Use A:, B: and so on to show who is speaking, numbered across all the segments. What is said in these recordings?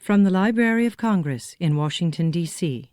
A: From the Library of Congress in Washington, D.C.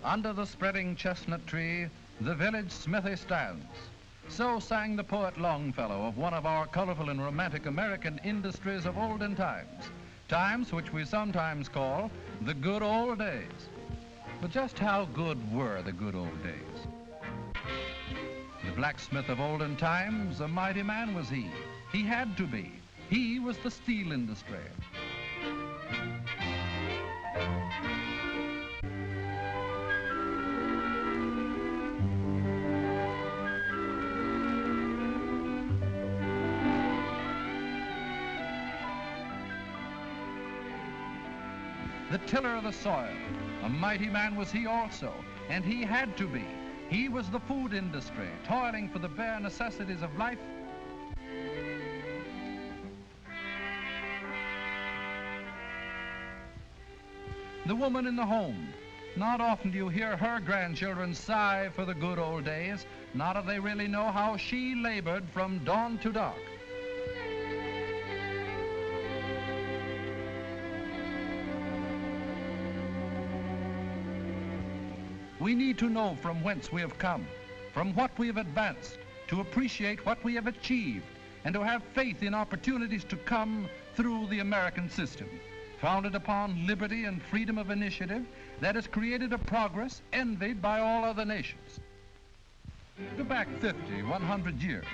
B: Under the spreading chestnut tree, the village smithy stands. So sang the poet Longfellow of one of our colorful and romantic American industries of olden times, times which we sometimes call the good old days. But just how good were the good old days? The blacksmith of olden times, a mighty man was he. He had to be. He was the steel industry. The tiller of the soil, a mighty man was he also, and he had to be. He was the food industry, toiling for the bare necessities of life. The woman in the home. Not often do you hear her grandchildren sigh for the good old days, not if they really know how she labored from dawn to dark. We need to know from whence we have come, from what we have advanced, to appreciate what we have achieved, and to have faith in opportunities to come through the American system, founded upon liberty and freedom of initiative that has created a progress envied by all other nations. Go back 50, 100 years,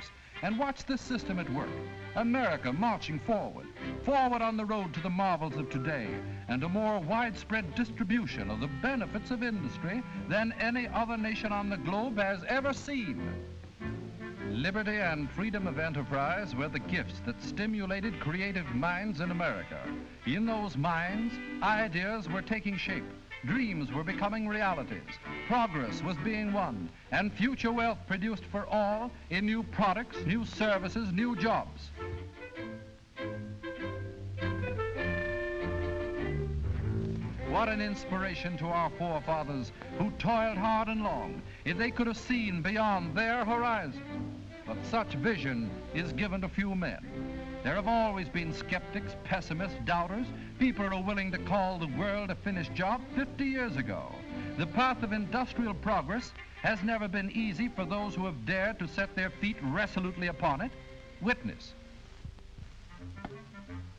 B: and watch this system at work. America marching forward on the road to the marvels of today and a more widespread distribution of the benefits of industry than any other nation on the globe has ever seen. Liberty and freedom of enterprise were the gifts that stimulated creative minds in America. In those minds, ideas were taking shape. Dreams were becoming realities, progress was being won, and future wealth produced for all in new products, new services, new jobs. What an inspiration to our forefathers who toiled hard and long, if they could have seen beyond their horizon. But such vision is given to few men. There have always been skeptics, pessimists, doubters, people who are willing to call the world a finished job 50 years ago. The path of industrial progress has never been easy for those who have dared to set their feet resolutely upon it. Witness.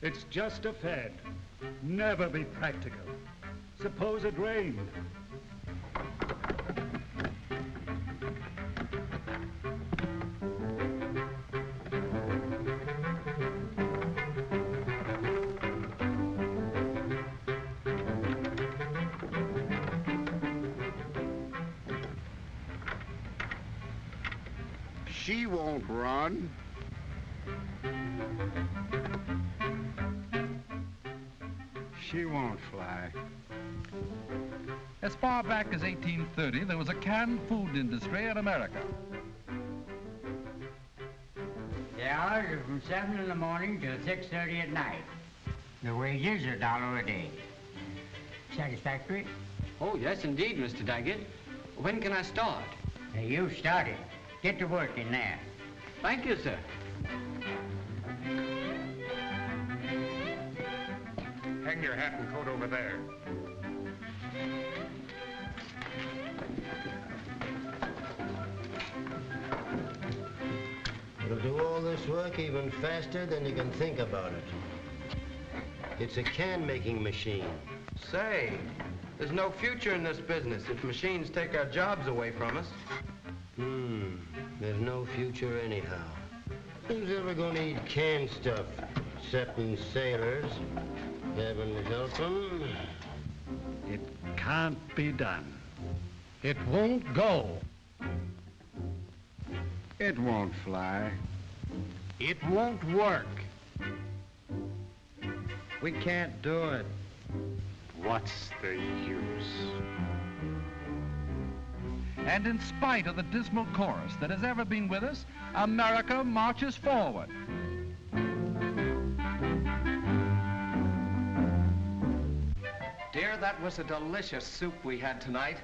C: It's just a fad. Never be practical. Suppose it rained.
D: She won't run. She won't fly.
B: As far back as 1830, there was a canned food industry in America.
E: The hours are from 7 in the morning till 6:30 at night. The wages are $1 a day. Satisfactory?
F: Oh, yes, indeed, Mr. Daggett. When can I start?
E: You started. Get to work in there.
F: Thank you, sir.
D: Hang your hat and coat over there.
G: It'll do all this work even faster than you can think about it. It's a can-making machine.
H: Say, there's no future in this business if machines take our jobs away from us.
G: There's no future anyhow. Who's ever gonna eat canned stuff? Excepting sailors. Heaven help them.
C: It can't be done. It won't go.
D: It won't fly.
C: It won't work.
G: We can't do it.
D: What's the use?
B: And in spite of the dismal chorus that has ever been with us, America marches forward.
H: Dear, that was a delicious soup we had tonight.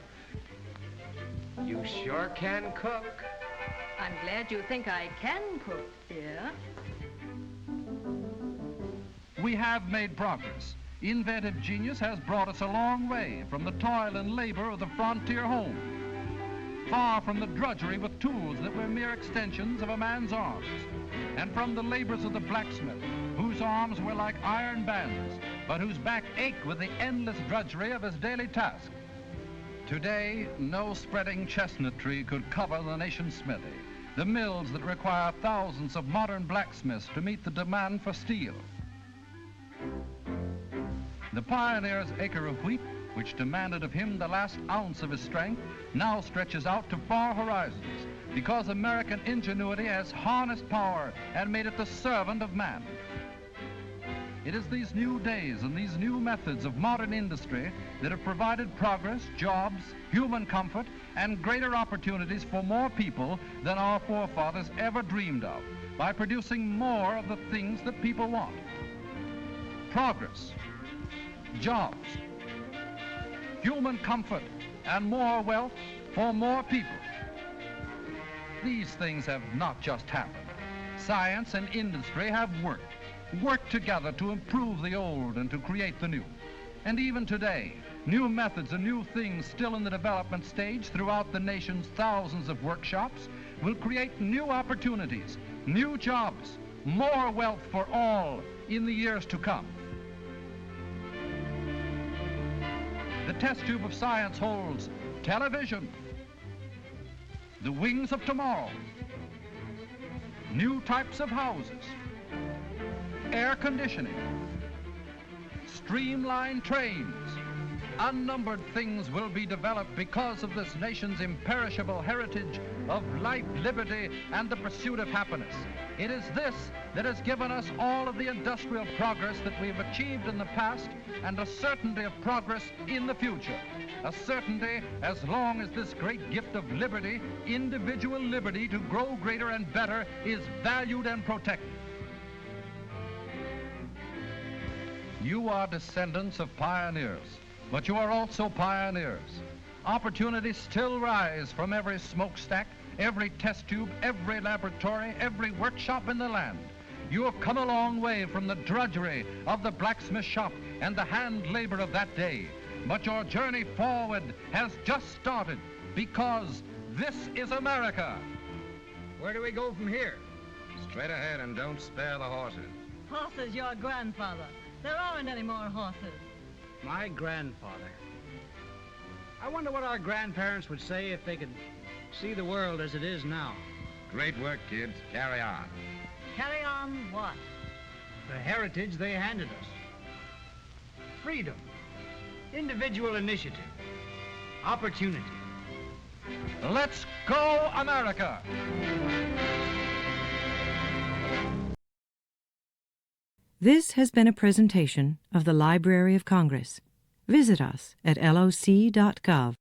H: You sure can cook.
I: I'm glad you think I can cook, dear.
B: We have made progress. Inventive genius has brought us a long way from the toil and labor of the frontier home, far from the drudgery with tools that were mere extensions of a man's arms, and from the labors of the blacksmith, whose arms were like iron bands, but whose back ached with the endless drudgery of his daily task. Today, no spreading chestnut tree could cover the nation's smithy, the mills that require thousands of modern blacksmiths to meet the demand for steel. The pioneer's acre of wheat, which demanded of him the last ounce of his strength, now stretches out to far horizons, because American ingenuity has harnessed power and made it the servant of man. It is these new days and these new methods of modern industry that have provided progress, jobs, human comfort, and greater opportunities for more people than our forefathers ever dreamed of, by producing more of the things that people want. Progress, jobs, human comfort, and more wealth for more people. These things have not just happened. Science and industry have worked together to improve the old and to create the new. And even today, new methods and new things still in the development stage throughout the nation's thousands of workshops will create new opportunities, new jobs, more wealth for all in the years to come. The test tube of science holds television, the wings of tomorrow, new types of houses, air conditioning, streamlined trains. Unnumbered things will be developed because of this nation's imperishable heritage of life, liberty, and the pursuit of happiness. It is this that has given us all of the industrial progress that we've achieved in the past and a certainty of progress in the future. A certainty as long as this great gift of liberty, individual liberty to grow greater and better, is valued and protected. You are descendants of pioneers, but you are also pioneers. Opportunities still rise from every smokestack, every test tube, every laboratory, every workshop in the land. You have come a long way from the drudgery of the blacksmith shop and the hand labor of that day. But your journey forward has just started, because this is America.
H: Where do we go from here? Straight ahead and don't spare the horses.
I: Horses, your grandfather. There aren't any more horses.
J: My grandfather. I wonder what our grandparents would say if they could see the world as it is now.
H: Great work, kids. Carry on.
I: Carry on what?
J: The heritage they handed us. Freedom. Individual initiative. Opportunity.
B: Let's go, America!
A: This has been a presentation of the Library of Congress. Visit us at loc.gov.